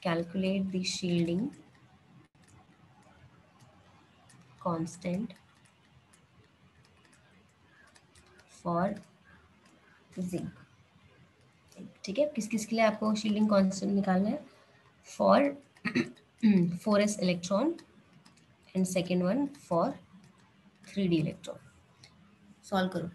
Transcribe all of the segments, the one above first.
calculate the shielding constant for zinc. ठीक है, किस किस के लिए आपको शील्डिंग कांस्टेंट निकालना है? For 4s electron and second one for 3d electron. Solve करो.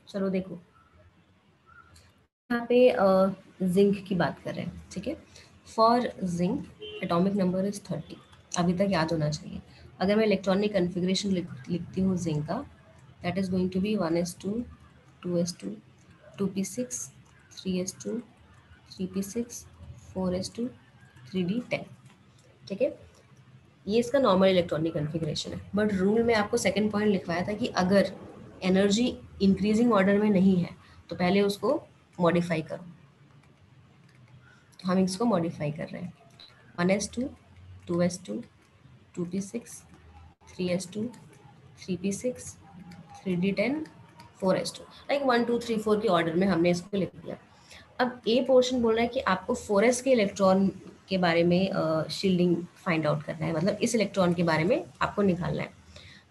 चलो देखो, यहाँ पे जिंक की बात कर रहे हैं. ठीक है, for zinc atomic number is 30. अभी तक याद होना चाहिए. अगर मैं इलेक्ट्रॉनिक कन्फिग्रेशन लिखती हूँ जिंक का, that is going to be 1s2 2s2 2p6 3s2 3p6 4s2 3d10. ठीक है, ये इसका नॉर्मल इलेक्ट्रॉनिक कन्फिग्रेशन है. बट रूल में आपको सेकंड पॉइंट लिखवाया था कि अगर एनर्जी इंक्रीजिंग ऑर्डर में नहीं है तो पहले उसको मॉडिफाई करो. तो हम इसको मॉडिफाई कर रहे हैं. 1s2 2s2 2p6 3s2 3p6 3d10 4s2, like 1 2 3 4 के ऑर्डर में हमने इसको लिख दिया. अब ए पोर्शन बोल रहा है कि आपको 4s के इलेक्ट्रॉन के बारे में शील्डिंग फाइंड आउट करना है, मतलब इस इलेक्ट्रॉन के बारे में आपको निकालना है.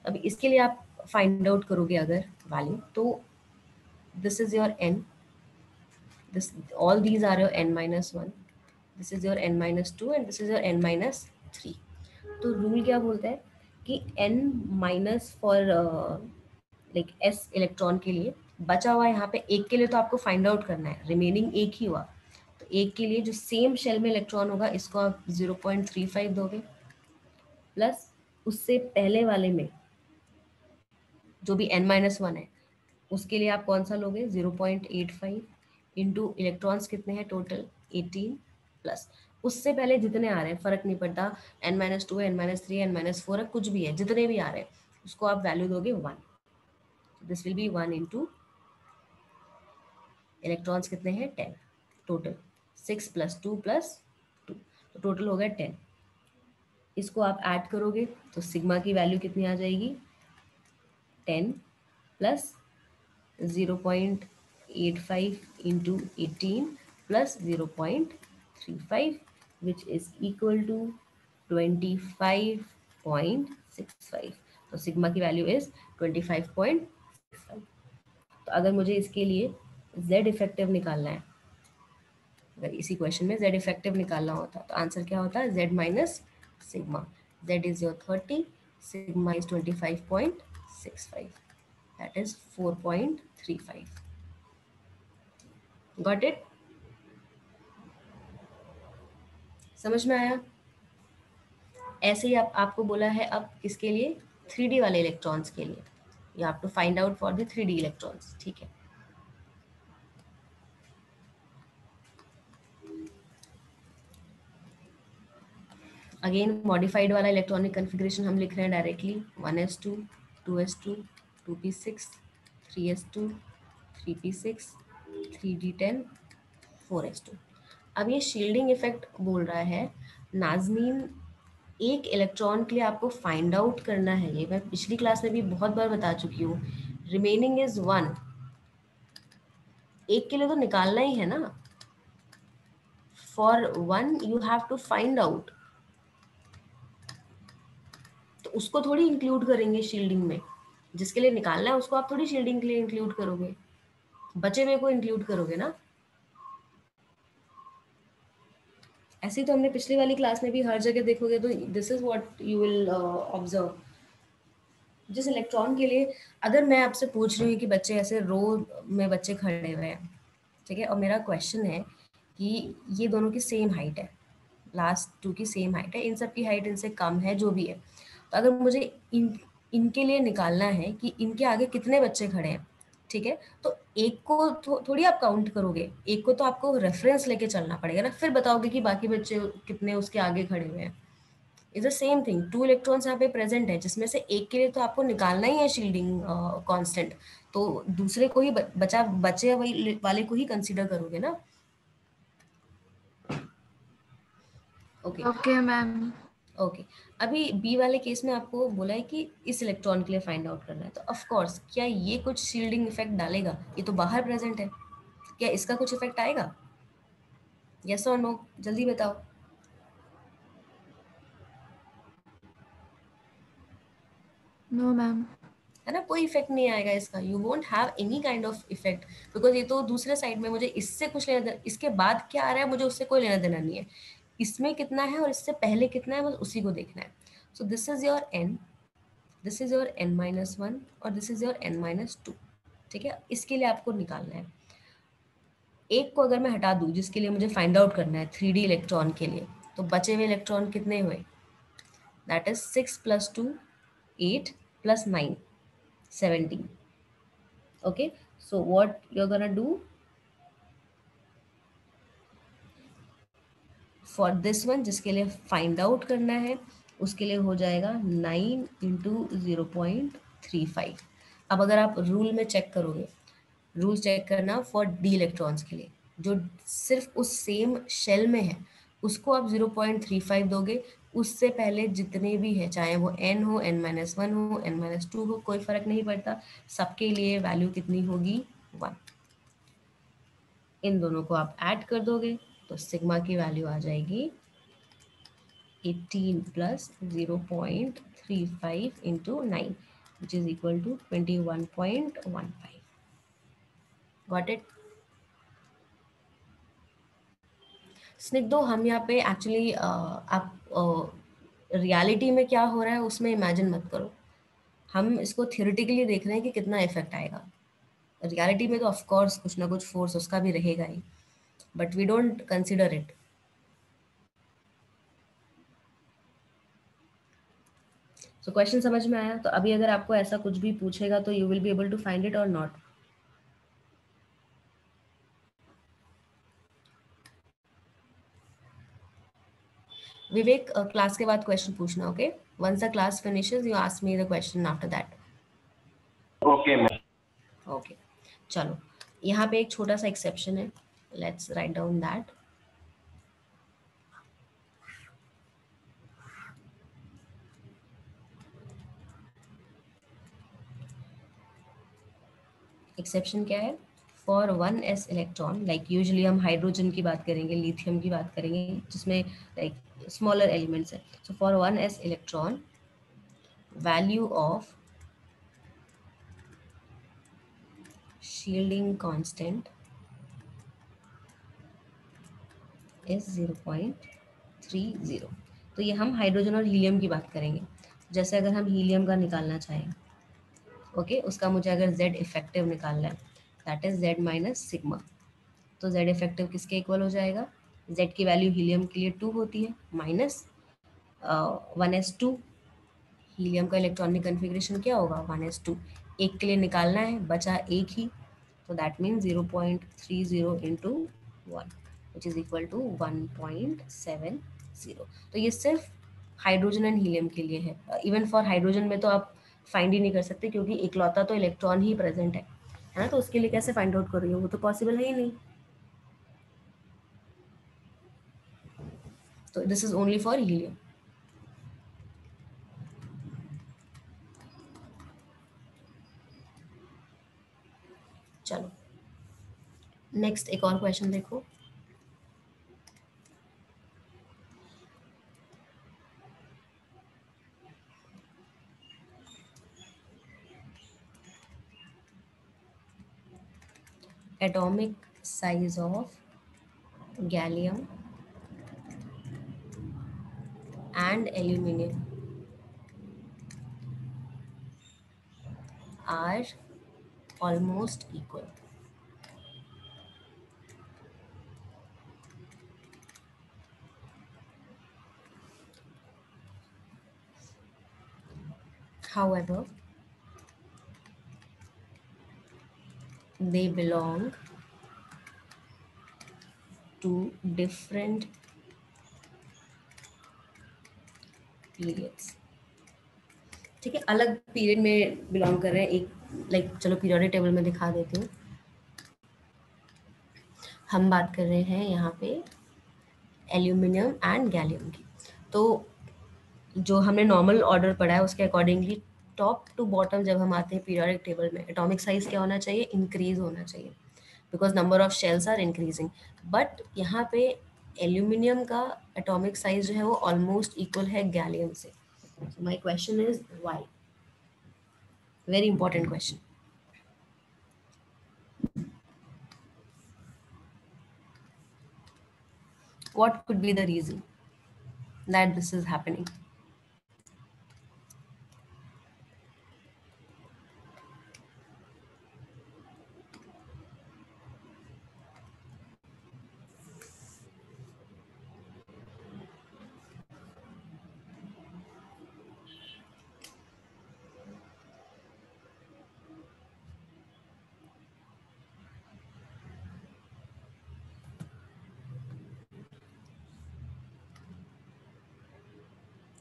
अब इसके लिए आप फाइंड आउट करोगे अगर वैल्यू, तो this is your n, this all these are your n-1, this is your n-2 and this is your n-3. तो रूल क्या बोलता है कि n minus for like s electron के लिए बचा हुआ यहाँ पे एक के लिए तो आपको फाइंड आउट करना है, रिमेनिंग एक ही हुआ. तो एक के लिए जो सेम शेल में इलेक्ट्रॉन होगा इसको आप 0.35 दोगे, प्लस उससे पहले वाले में जो भी n-1 है उसके लिए आप कौन सा लोगे 0.85 इंटू इलेक्ट्रॉन्स कितने हैं टोटल 18, प्लस उससे पहले जितने आ रहे हैं फर्क नहीं पड़ता, n-2 है n-3 n-4 है, कुछ भी है, जितने भी आ रहे हैं उसको आप वैल्यू दोगे 1. This will be 1 into electrons कितने हैं 10, टोटल 6 + 2 + 2, तो टोटल हो गया 10. इसको आप ऐड करोगे तो सिग्मा की वैल्यू कितनी आ जाएगी 10 plus 0.85 into 18 plus 0.35, which is equal to 25.65. तो सिग्मा की वैल्यू इज 25.65. तो अगर मुझे इसके लिए z इफेक्टिव निकालना है, अगर इसी क्वेश्चन में z इफेक्टिव निकालना होता तो आंसर क्या होता है z minus sigma. z is your 30, sigma is 25.65, that is 4.35. Got it? समझ में आया? ऐसे ही आपको बोला है अब किसके लिए 3D वाले इलेक्ट्रॉन्स के लिए, you have to find out for the 3D electrons. ठीक है, अगेन मॉडिफाइड वाला इलेक्ट्रॉनिक कन्फिग्रेशन हम लिख रहे हैं directly 1s2 2s2 2p6 3s2 3p6 3d10 4s2. अब ये शील्डिंग इफेक्ट बोल रहा है नाजनीन, एक इलेक्ट्रॉन के लिए आपको फाइंड आउट करना है, ये मैं पिछली क्लास में भी बहुत बार बता चुकी हूँ. रिमेनिंग इज 1, एक के लिए तो निकालना ही है ना. For 1 you have to find out, तो उसको थोड़ी इंक्लूड करेंगे शील्डिंग में. जिसके लिए निकालना है उसको आप थोड़ी शील्डिंग के लिए इंक्लूड करोगे, बचे हुए को इंक्लूड करोगे ना. ऐसे ही तो हमने पिछली वाली क्लास में भी हर जगह देखोगे तो this is what you will observe. जिस इलेक्ट्रॉन के लिए अगर मैं आपसे पूछ रही हूँ कि बच्चे ऐसे रो में बच्चे खड़े हुए हैं, ठीक है, और मेरा क्वेश्चन है कि ये दोनों की सेम हाइट है, लास्ट टू की सेम हाइट है, इन सब की हाइट इनसे कम है, जो भी है, तो अगर मुझे इनके लिए निकालना है कि इनके आगे कितने बच्चे खड़े हैं, ठीक है, तो एक को थोड़ी आप काउंट करोगे, एक को तो आपको रेफरेंस लेके चलना पड़ेगा ना, फिर बताओगे कि बाकी बच्चे कितने उसके आगे खड़े हुए हैं। Is the same thing, two electrons यहाँ पे प्रेजेंट है, जिसमें से एक के लिए तो आपको निकालना ही है शील्डिंग कांस्टेंट, तो दूसरे को ही बचे वाले को ही कंसीडर करोगे ना। Okay okay ma'am. ओके। अभी बी वाले केस में आपको बोला है कि इस इलेक्ट्रॉन के लिए फाइंड आउट करना है, तो ऑफ कोर्स क्या ये कुछ शील्डिंग इफेक्ट डालेगा? ये तो बाहर प्रेजेंट है, क्या इसका कुछ इफेक्ट आएगा? यस और नो, जल्दी बताओ। No ma'am. है ना, कोई इफेक्ट नहीं आएगा इसका, you won't have any kind of effect, because ये तो दूसरे साइड में, मुझे इससे कुछ लेना देना, इसके बाद क्या आ रहा है मुझे उससे कोई लेना देना नहीं है, इसमें कितना है और इससे पहले कितना है, बस उसी को देखना है। So this is your n, this is your n minus one, और this is your n minus two, ठीक है, इसके लिए आपको निकालना है। एक को अगर मैं हटा दूं, जिसके लिए मुझे फाइंड आउट करना है 3D इलेक्ट्रॉन के लिए, तो बचे हुए इलेक्ट्रॉन कितने हुए? That is 6 plus 2 8 plus 9 17। Okay, so what you're gonna do for this one, जिसके लिए फाइंड आउट करना है, उसके लिए हो जाएगा 9 इंटू 0.35। अब अगर आप रूल में चेक करोगे, रूल चेक करना फॉर डी इलेक्ट्रॉन्स के लिए, जो सिर्फ उस सेम शेल में है, उसको आप 0.35 दोगे, उससे पहले जितने भी है, चाहे वो n हो, n-1 हो, n-2 हो, कोई फर्क नहीं पड़ता, सबके लिए वैल्यू कितनी होगी? 1। इन दोनों को आप ऐड कर दोगे तो सिग्मा की वैल्यू आ जाएगी 18 plus 0.35 into 9 which is equal to 21.15। Got it? Snigdho, हम यहाँ पे एक्चुअली आप रियलिटी में क्या हो रहा है उसमें इमेजिन मत करो, हम इसको थियोरेटिकली देख रहे हैं कि कितना इफेक्ट आएगा। रियलिटी में तो ऑफ कोर्स कुछ ना कुछ फोर्स उसका भी रहेगा ही, but we don't consider it. So question समझ में आया? तो अभी अगर आपको ऐसा कुछ भी पूछेगा तो you will be able to find it और नॉट? विवेक, क्लास के बाद क्वेश्चन पूछना, okay? Once the class finishes you ask me the question after that. Okay ma'am. Okay, चलो, यहाँ पे एक छोटा सा एक्सेप्शन है, let's write down that. Exception क्या है? For 1s electron, like usually हम हाइड्रोजन की बात करेंगे, लिथियम की बात करेंगे, जिसमें लाइक स्मॉलर एलिमेंट्स है। So for 1s electron, value of shielding constant is 0.30। तो ये हम हाइड्रोजन और हीलियम की बात करेंगे। जैसे अगर हम हीलियम का निकालना चाहें, ओके, उसका मुझे अगर z इफेक्टिव निकालना है, that is z minus sigma, तो z इफेक्टिव किसके इक्वल हो जाएगा? z की वैल्यू हीलियम के लिए 2 होती है, माइनस 1s2, हीलियम का इलेक्ट्रॉनिक कन्फिग्रेशन क्या होगा? 1s2। एक के लिए निकालना है, बचा एक ही, तो that mean 0.30 into 1 which is equal to 1.70। तो ये सिर्फ हाइड्रोजन एंड हीलियम के लिए है। इवन फॉर हाइड्रोजन में तो आप फाइंड ही नहीं कर सकते, क्योंकि इकलौता तो इलेक्ट्रॉन ही प्रेजेंट है ना, तो उसके लिए कैसे फाइंड आउट करोगे? वो तो पॉसिबल है ही नहीं। तो this is only for helium. चलो, नेक्स्ट एक और क्वेश्चन देखो। atomic size of gallium and aluminum are almost equal. However, they belong to different periods. ठीक है, अलग पीरियड में बिलोंग कर रहे हैं. एक लाइक चलो पीरियोडिक टेबल में दिखा देती हूँ. हम बात कर रहे हैं यहाँ पे एल्यूमिनियम एंड गैलियम की. तो जो हमने नॉर्मल ऑर्डर पढ़ा है उसके अकॉर्डिंगली टॉप टू बॉटम जब हम आते हैं पीरियोडिक टेबल में, एटॉमिक साइज क्या होना चाहिए? इंक्रीज होना चाहिए, because number of shells are increasing. But यहाँ पे एल्यूमिनियम का एटॉमिक साइज जो है वो ऑलमोस्ट इक्वल है गैलियम से. My question is why? Very important question. What could be the reason that this is happening?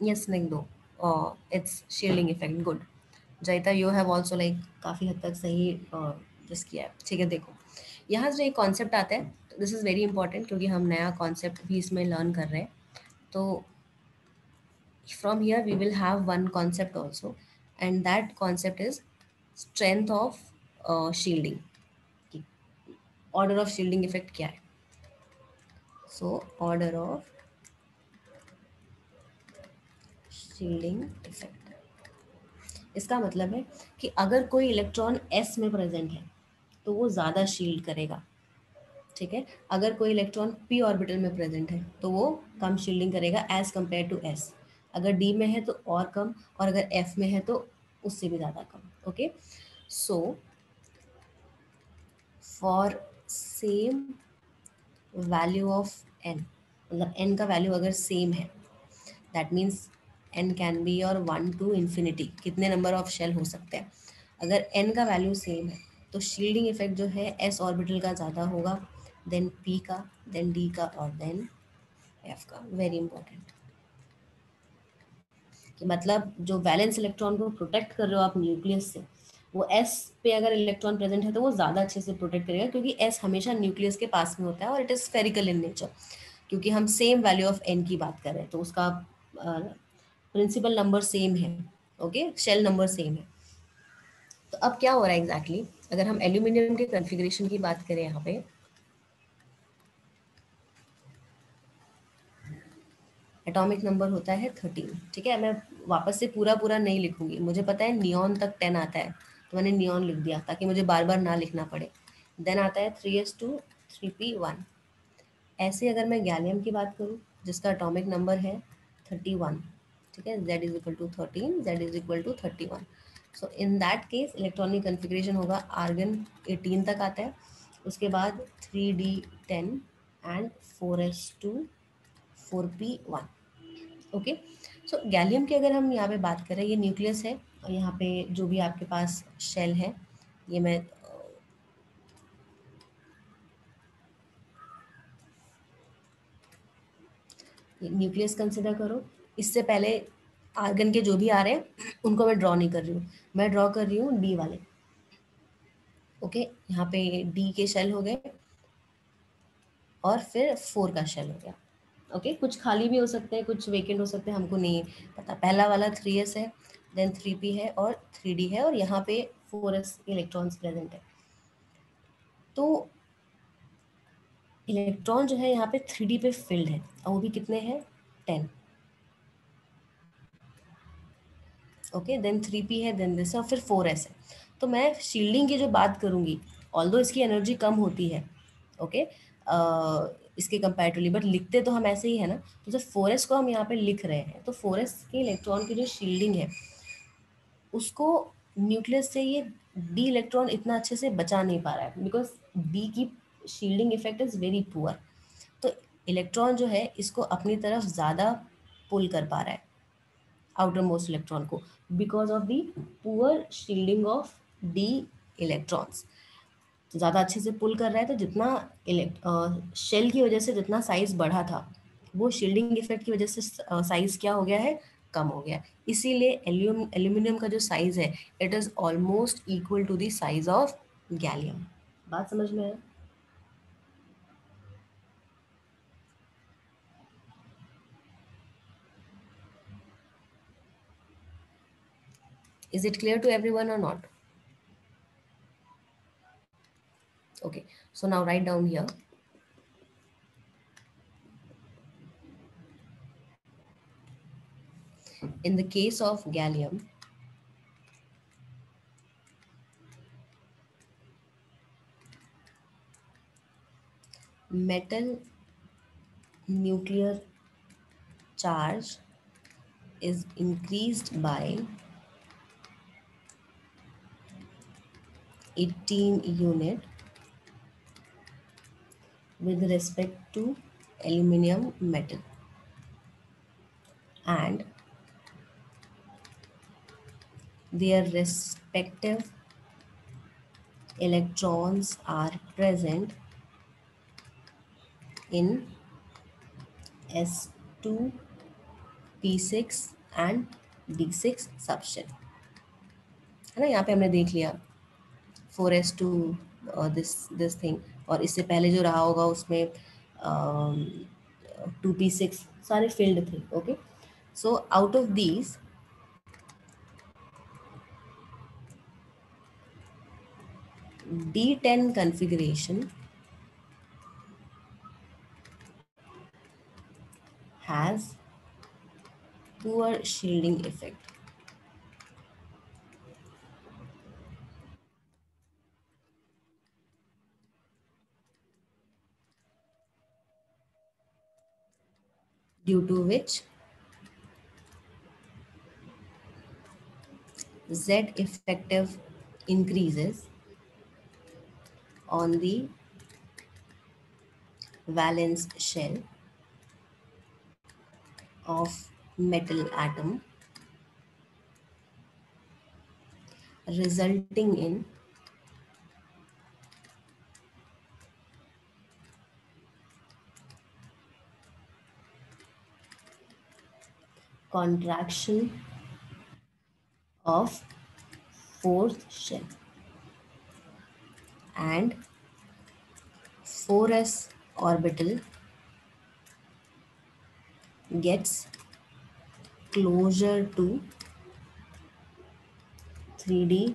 Yes, Nigdo. It's shielding effect. Good. Jaita, you have also like काफ़ी हद तक सही जिस किया है. ठीक है, देखो यहाँ जो एक कॉन्सेप्ट आता है, दिस इज़ वेरी इंपॉर्टेंट क्योंकि हम नया कॉन्सेप्ट भी इसमें लर्न कर रहे हैं. तो from here we will have one concept also, and that concept is strength of shielding. Order of shielding effect क्या है? So order of shielding effect, इसका मतलब है कि अगर कोई इलेक्ट्रॉन s में प्रेजेंट है तो वो ज़्यादा शील्ड करेगा. ठीक है, अगर कोई इलेक्ट्रॉन p ऑर्बिटल में प्रेजेंट है तो वो कम शील्डिंग करेगा एज कंपेयर टू s. अगर d में है तो और कम, और अगर f में है तो उससे भी ज़्यादा कम. Okay, so for same value of n, मतलब n का वैल्यू अगर सेम है, that means n can be और 1 to infinity. कितने नंबर ऑफ शेल हो सकते हैं? अगर n का वैल्यू सेम है तो शील्डिंग इफेक्ट जो है s ऑर्बिटल का ज़्यादा होगा देन p का, देन d का और देन f का. वेरी इंपॉर्टेंट कि मतलब जो वैलेंस इलेक्ट्रॉन को प्रोटेक्ट कर रहे हो आप न्यूक्लियस से, वो s पे अगर इलेक्ट्रॉन प्रेजेंट है तो वो ज़्यादा अच्छे से प्रोटेक्ट करेगा क्योंकि s हमेशा न्यूक्लियस के पास में होता है और it is spherical in nature. क्योंकि हम सेम वैल्यू ऑफ n की बात कर रहे हैं तो उसका प्रिंसिपल नंबर सेम है. ओके, शेल नंबर सेम है. तो अब क्या हो रहा है एग्जैक्टली अगर हम एल्यूमिनियम के कॉन्फ़िगरेशन की बात करें, यहाँ पे एटॉमिक नंबर होता है 13. ठीक है, मैं वापस से पूरा पूरा नहीं लिखूंगी, मुझे पता है नियॉन तक 10 आता है तो मैंने नियॉन लिख दिया ताकि मुझे बार बार ना लिखना पड़े. देन आता है 3s2 3p1. ऐसे अगर मैं गैलियम की बात करूँ जिसका एटॉमिक नंबर है 31. ठीक है, z is equal to 13, z is equal to 31. So in that case electronic configuration होगा आर्गन 18 तक आता है, उसके बाद 3d10 and 4s2 4p1. Okay, so gallium की अगर हम यहाँ पे बात करें, ये न्यूक्लियस है और यहाँ पे जो भी आपके पास शेल है, ये मैं न्यूक्लियस कंसिडर करो. इससे पहले आर्गन के जो भी आ रहे हैं उनको मैं ड्रॉ नहीं कर रही हूँ, मैं ड्रॉ कर रही हूँ डी वाले. ओके, यहाँ पे डी के शेल हो गए और फिर 4 का शेल हो गया. ओके, कुछ खाली भी हो सकते हैं, कुछ वेकेंट हो सकते हैं, हमको नहीं पता. पहला वाला 3s है, देन 3p है और 3d है और यहाँ पे 4s इलेक्ट्रॉन्स प्रेजेंट है. तो इलेक्ट्रॉन जो है यहाँ पे 3d पे फिल्ड है और वो भी कितने हैं? 10. ओके, देन 3p है, देन दिस और फिर 4s है. तो मैं शील्डिंग की जो बात करूँगी, ऑल्दो इसकी एनर्जी कम होती है. ओके, इसके कंपैरेटिवली, बट लिखते तो हम ऐसे ही है ना। तो जब 4s को हम यहाँ पे लिख रहे हैं तो 4s के इलेक्ट्रॉन की जो शील्डिंग है उसको न्यूक्लियस से ये डी इलेक्ट्रॉन इतना अच्छे से बचा नहीं पा रहा है, बिकॉज बी की shielding effect is very poor. तो इलेक्ट्रॉन जो है इसको अपनी तरफ ज़्यादा पुल कर पा रहा है, आउटर मोस्ट इलेक्ट्रॉन को, because of the poor shielding of D electrons. तो ज़्यादा अच्छे से पुल कर रहा है, तो जितना शेल की वजह से जितना साइज बढ़ा था वो शील्डिंग इफेक्ट की वजह से साइज क्या हो गया है, कम हो गया। इसीलिए एल्यूमिनियम का जो साइज है it is almost equal to the size of gallium. बात समझ में है? Is it clear to everyone or not? Okay, so now write down here. In the case of gallium, metal nuclear charge is increased by 18 unit with respect to aluminum metal, and their respective electrons are present in S2, P6 and D6 subshell, है ना। यहाँ पे हमने देख लिया 4s2 this thing, और इससे पहले जो रहा होगा उसमें 2p6 सारे फील्ड थे। Okay, so out of these D10 configuration has poor shielding effect. Due to which Z effective increases on the valence shell of metal atom, resulting in contraction of fourth shell, and 4s orbital gets closer to 3d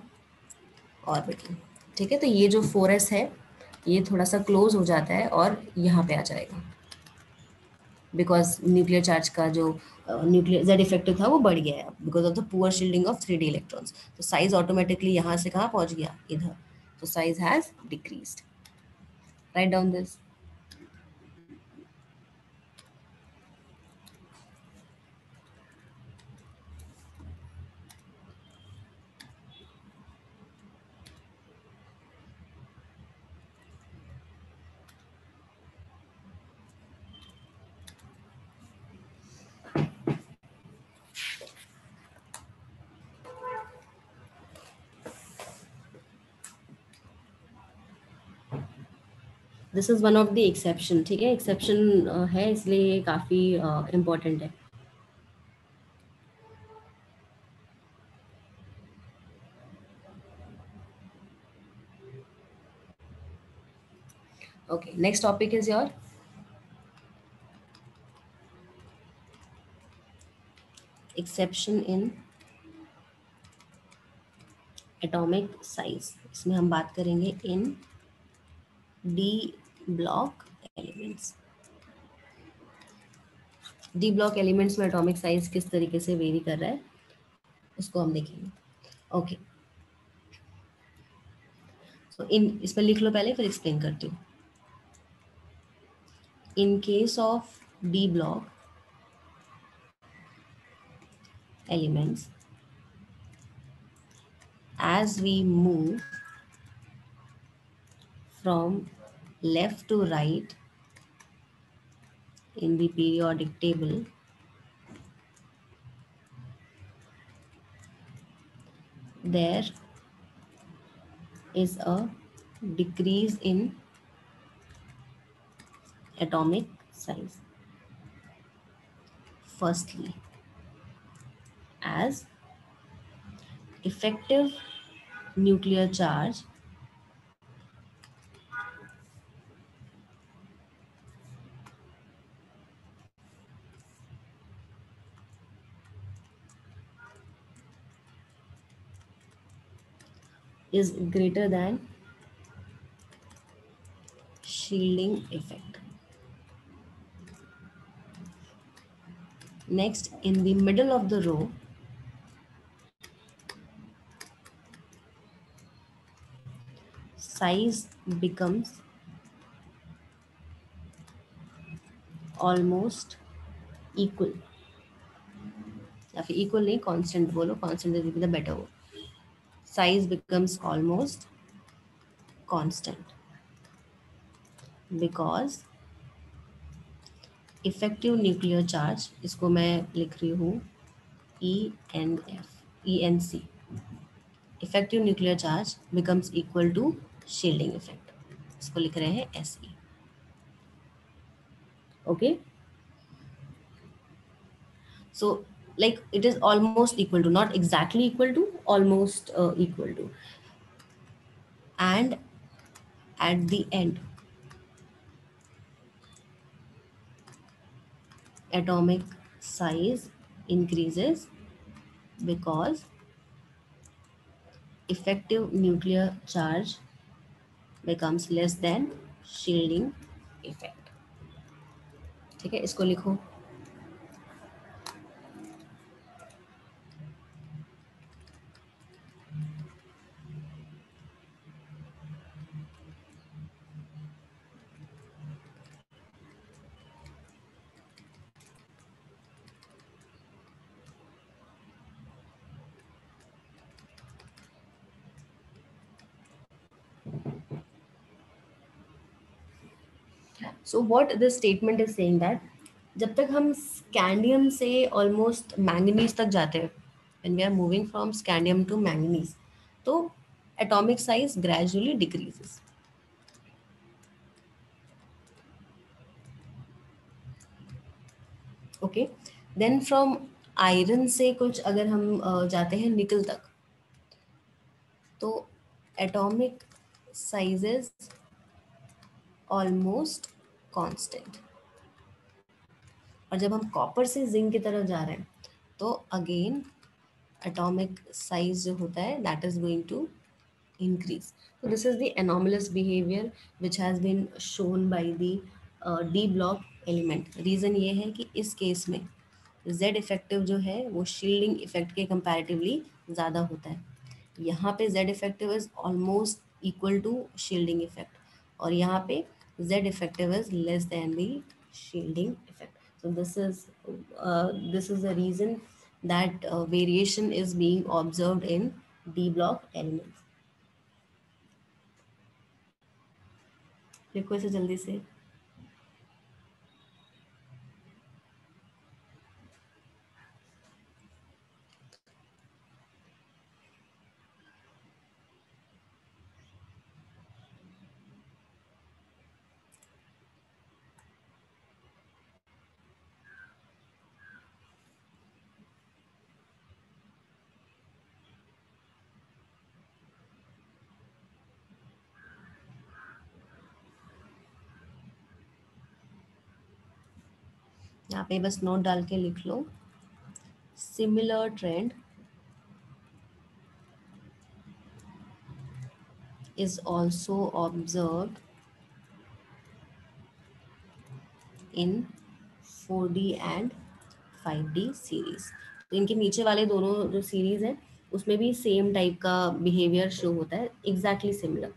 orbital. ठीक है, तो ये जो 4s है ये थोड़ा सा close हो जाता है और यहाँ पे आ जाएगा, बिकॉज न्यूक्लियर चार्ज का जो न्यूक्लियर जेड इफेक्टिव था वो बढ़ गया है because of the poor shielding of 3d electrons. तो साइज ऑटोमेटिकली यहाँ से कहाँ पहुँच गया, इधर। तो size has decreased. Write down this. This is one of the exception. ठीक है, एक्सेप्शन है इसलिए ये काफ़ी इम्पोर्टेंट है। Okay, next topic is your exception in atomic size। इसमें हम बात करेंगे in D block elements। D block elements में atomic size किस तरीके से वेरी कर रहा है उसको हम देखेंगे। ओके, सो इन इसमें लिख लो पहले, फिर एक्सप्लेन करती हूँ। In case of D block elements, as we move from left to right in the periodic table, there is a decrease in atomic size. Firstly, as effective nuclear charge is greater than shielding effect. Next, in the middle of the row, size becomes almost equal, या फिर equal नहीं, constant बोलो, constant will be the better word. Size becomes almost constant because effective nuclear charge, इसको मैं लिख रही हूँ ENC, effective nuclear charge becomes equal to shielding effect, इसको लिख रहे हैं SE. Okay, so like it is almost equal to, not exactly equal to, almost equal to. And at the end, atomic size increases because effective nuclear charge becomes less than shielding effect. ठीक है, इसको लिखो. So what this statement is saying that जब तक हम scandium से almost manganese तक जाते हैं, when we are moving from scandium to manganese, तो atomic size gradually decreases. Okay, then from iron से कुछ अगर हम जाते हैं निकल तक, तो एटॉमिक साइजेस ऑलमोस्ट कांस्टेंट. और जब हम कॉपर से जिंक की तरफ जा रहे हैं, तो अगेन एटॉमिक साइज जो होता है that is going to increase. So this is the anomalous behavior which has been shown by the D block element. Reason ये है कि इस केस में Z इफेक्टिव जो है वो शील्डिंग इफेक्ट के कंपैरेटिवली ज़्यादा होता है. यहाँ पे Z effective is almost equal to shielding effect, और यहाँ पे Z effective is less than the shielding effect. So this is the reason that variation is being observed in D block elements. लिखो इसे जल्दी से. यहाँ पे बस नोट डाल के लिख लो, similar trend is also observed in 4D and 5D series. तो इनके नीचे वाले दोनों जो सीरीज हैं उसमें भी सेम टाइप का बिहेवियर शो होता है, exactly similar.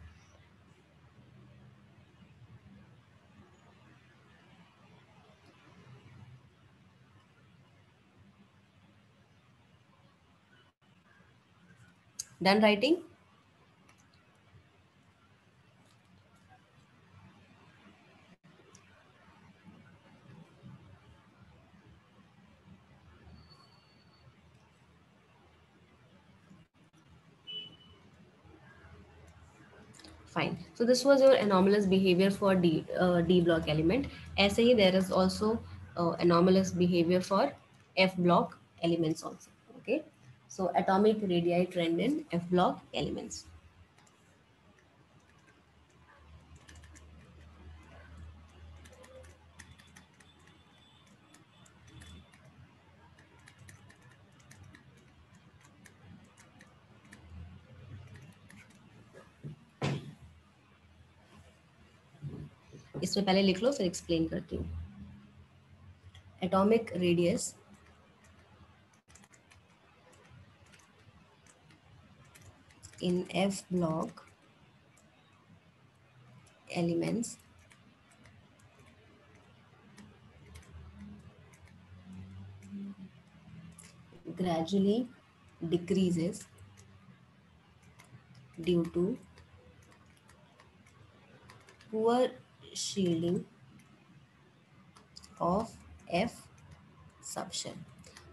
Done writing? Fine. So this was your anomalous behavior for D block element. ऐसे ही there is also anomalous behavior for F block elements also. Okay. So atomic radii trend in F block elements. इसमें पहले लिख लो फिर explain करती हूँ. Atomic radius in F block elements gradually decreases due to poor shielding of F subshell.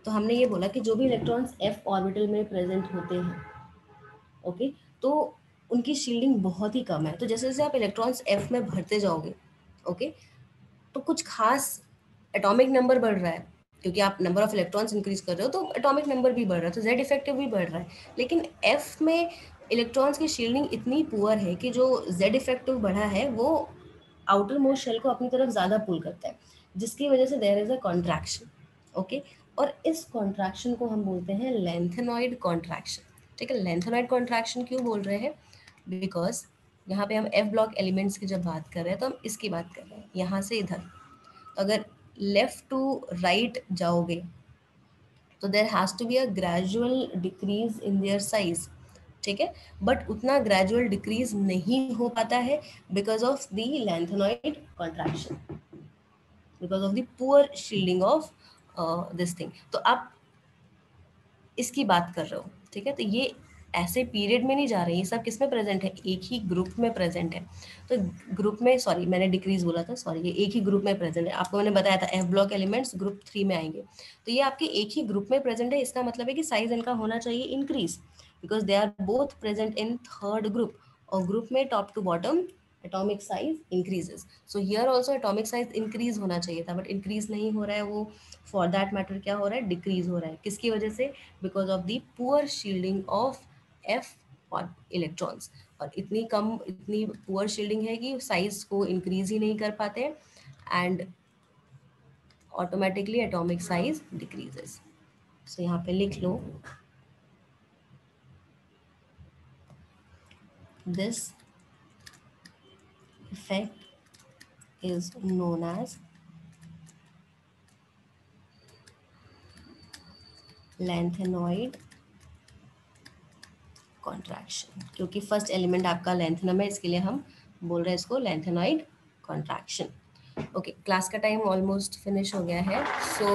तो हमने ये बोला कि जो भी इलेक्ट्रॉन्स F ऑर्बिटल में प्रेजेंट होते हैं, ओके, तो उनकी शील्डिंग बहुत ही कम है. तो जैसे जैसे आप इलेक्ट्रॉन्स F में भरते जाओगे, ओके, तो कुछ खास एटॉमिक नंबर बढ़ रहा है क्योंकि आप नंबर ऑफ इलेक्ट्रॉन्स इंक्रीज कर रहे हो, तो एटॉमिक नंबर भी बढ़ रहा है, तो जेड इफेक्टिव भी बढ़ रहा है. लेकिन F में इलेक्ट्रॉन्स की शील्डिंग इतनी पुअर है कि जो जेड इफेक्टिव बढ़ा है वो आउटर मोस्ट शेल को अपनी तरफ ज़्यादा पुल करता है, जिसकी वजह से there is a contraction. Okay, और इस कॉन्ट्रैक्शन को हम बोलते हैं लेंथेनॉइड कॉन्ट्रैक्शन. ठीक है, लेंथेनॉइड कॉन्ट्रैक्शन क्यों बोल रहे हैं? बिकॉज यहाँ पे हम F ब्लॉक एलिमेंट्स की जब बात कर रहे हैं तो हम इसकी बात कर रहे हैं, यहाँ से इधर. तो अगर लेफ्ट टू राइट जाओगे तो there has to be a gradual decrease in their size. ठीक है, बट उतना ग्रेजुअल डिक्रीज नहीं हो पाता है because of the lanthanoid contraction, because of the poor shielding of this thing. तो आप इसकी बात कर रहे हो. ठीक है, तो ये ऐसे पीरियड में नहीं जा रहे, ये सब किस में प्रेजेंट है? एक ही ग्रुप में प्रेजेंट है. तो ग्रुप में, सॉरी मैंने डिक्रीज बोला था, सॉरी, ये एक ही ग्रुप में प्रेजेंट है. आपको मैंने बताया था F ब्लॉक एलिमेंट्स ग्रुप 3 में आएंगे, तो ये आपके एक ही ग्रुप में प्रेजेंट है. इसका मतलब है कि साइज इनका होना चाहिए increase, because they are both present in third group, और ग्रुप में top to bottom atomic size increases. So here also atomic size increase होना चाहिए था, बट इंक्रीज नहीं हो रहा है, वो फॉर दैट मैटर क्या हो रहा है? डिक्रीज हो रहा है. किसकी वजह से? Because of the poor shielding of F और इलेक्ट्रॉन्स. और इतनी पुअर शील्डिंग है कि साइज को इंक्रीज ही नहीं कर पाते, and automatically atomic size decreases. So यहाँ पे लिख लो, this effect is known as lengthenoid contraction. क्योंकि फर्स्ट एलिमेंट आपका लेंथेनम है, इसके लिए हम बोल रहे हैं इसको लेंथेनॉइड कॉन्ट्रैक्शन. ओके, क्लास का टाइम ऑलमोस्ट फिनिश हो गया है. सो